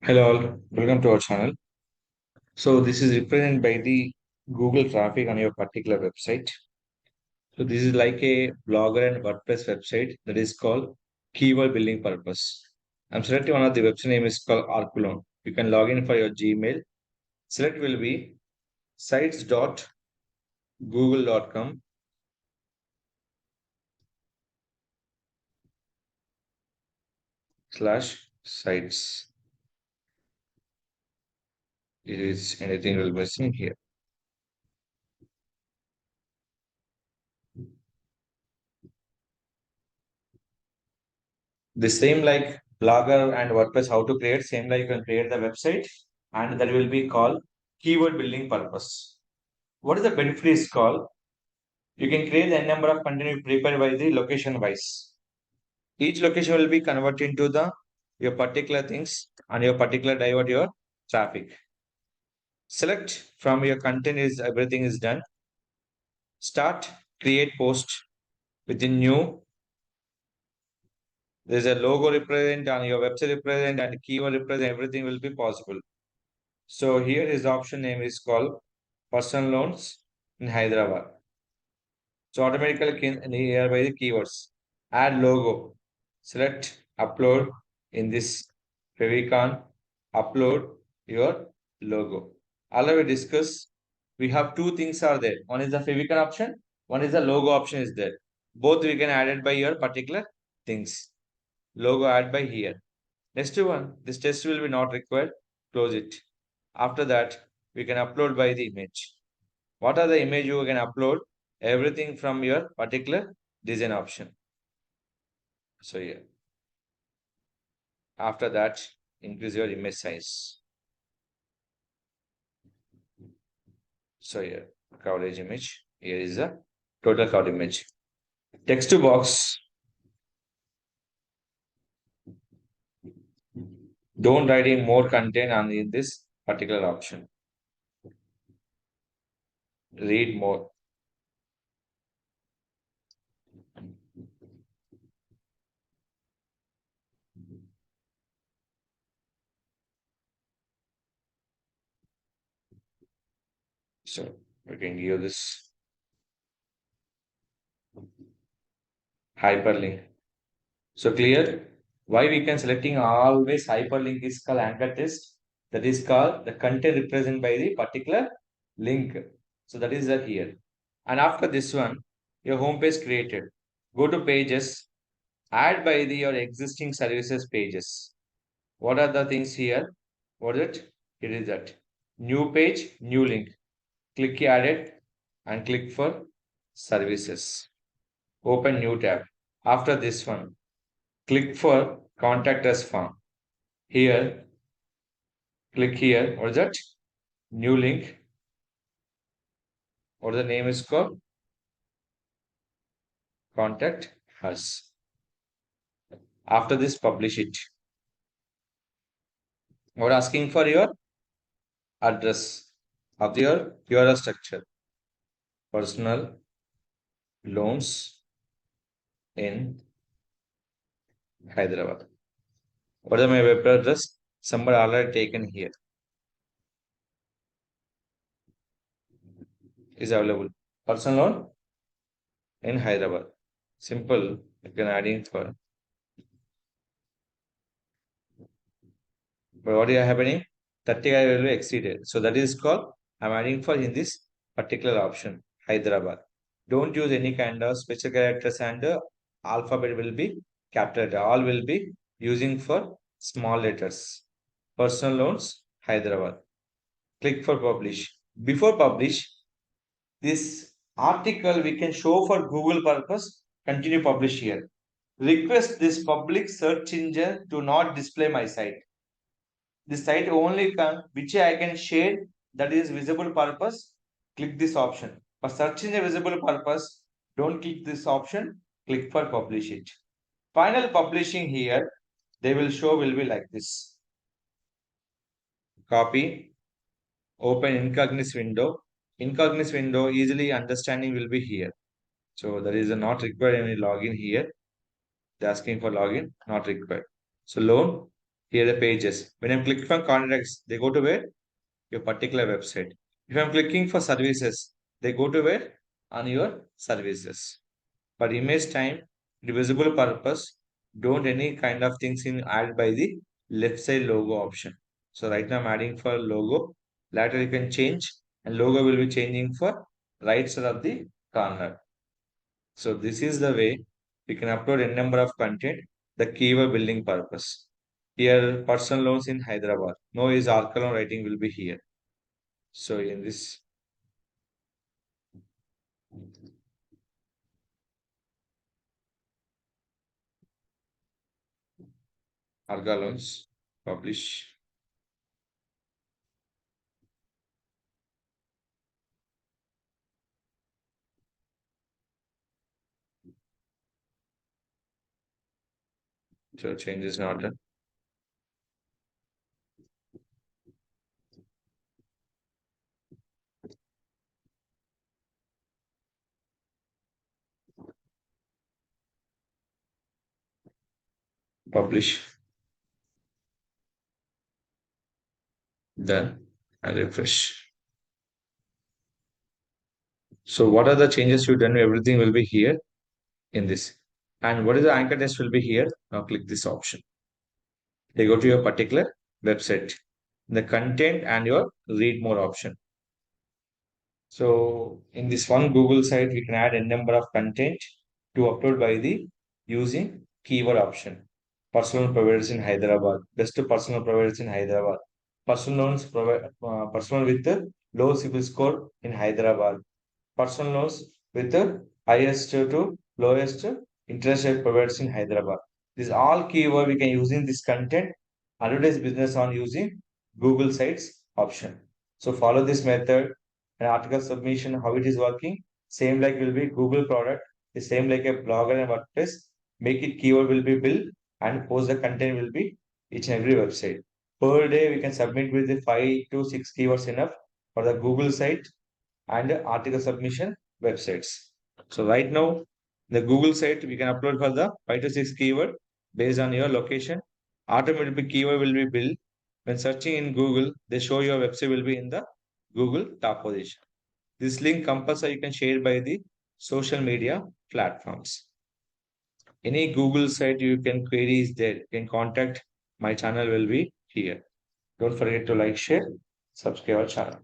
Hello all, welcome to our channel. So this is represented by the Google traffic on your particular website. So this is like a blogger and WordPress website that is called keyword building purpose. I'm selecting one of the website name is called Arculon. You can log in for your Gmail. Select will be sites.google.com slash sites. It is anything will be missing here. The same like Blogger and WordPress, how to create, same like you can create the website and that will be called keyword building purpose. What is the benefit is called? You can create a number of content prepared by the location wise. Each location will be converted into the your particular things and your particular divert your traffic. Select from your content is everything is done. Start create post within new. There's a logo represent and your website represent and keyword represent everything will be possible. So here is the option name is called personal loans in Hyderabad. So automatically here by the keywords. Add logo. Select upload in this favicon. Upload your logo. Already we discuss. We have two things are there. One is the favicon option. One is the logo option is there. Both we can add it by your particular things. Logo add by here. Next one. This test will be not required. Close it. After that, we can upload by the image. What are the image you can upload? Everything from your particular design option. So yeah. After that, increase your image size. So yeah, coverage image. Here is the total cover image. Text box. Don't write in more content on in this particular option. Read more. So we can give this hyperlink. So clear? Why we can selecting always hyperlink is called anchor test. That is called the content represented by the particular link. So that is the here. And after this one, your home page created. Go to pages, add by the your existing services pages. What are the things here? What is it? It is that new page, new link. Click add it and click for services. Open new tab. After this one, click for contact us form. Here, click here. What is that? New link. What the name is called? Contact us. After this, publish it. We're asking for your address of your URL structure. Personal loans in Hyderabad. What is my web address? Somebody already taken here. Is available. Personal loan in Hyderabad. Simple. You can add in for. But what is happening? 30 will be exceeded. So that is called I'm adding for in this particular option, Hyderabad. Don't use any kind of special characters and alphabet will be capital. All will be using for small letters. Personal loans, Hyderabad. Click for publish. Before publish, this article we can show for Google purpose. Continue publish here. Request this public search engine to not display my site. The site only can which I can share that is visible purpose. Click this option. For searching a visible purpose, don't click this option. Click for publish it. Final publishing here, they will show will be like this. Copy, open incognito window. Incognito window easily understanding will be here. So there is a not required any login here. They're asking for login, not required. So loan. Here are the pages. When I'm clicking for contacts, they go to where? Your particular website. If I'm clicking for services, they go to where? On your services. For image time, the visible purpose, don't any kind of things in add by the left side logo option. So right now I'm adding for logo. Later you can change and logo will be changing for right side of the corner. So this is the way we can upload a number of content, the keyword building purpose. Here, personal loans in Hyderabad. No is article writing will be here. So in this Arga loans, publish, so changes in order, publish, done, and refresh. So what are the changes you've done? Everything will be here in this. And what is the anchor text will be here? Now click this option. They go to your particular website, the content and your read more option. So in this one Google site, we can add a number of content to upload by the using keyword option. Personal providers in Hyderabad, best personal providers in Hyderabad. Personal with the low CIBIL score in Hyderabad. Personal loans with the highest to lowest interest rate providers in Hyderabad. These all keyword we can use in this content. Advertise business on using Google Sites option. So follow this method and article submission, how it is working. Same like will be Google product, the same like a blogger and WordPress. Make it keyword will be built and post the content will be each and every website. Per day we can submit with the 5 to 6 keywords enough for the Google site and article submission websites. So right now, the Google site we can upload for the 5 to 6 keyword based on your location. Automatically keyword will be built. When searching in Google, they show your website will be in the Google top position. This link compulsory you can share by the social media platforms. Any Google site you can query is there. You can contact my channel will be here. Don't forget to like, share, subscribe our channel.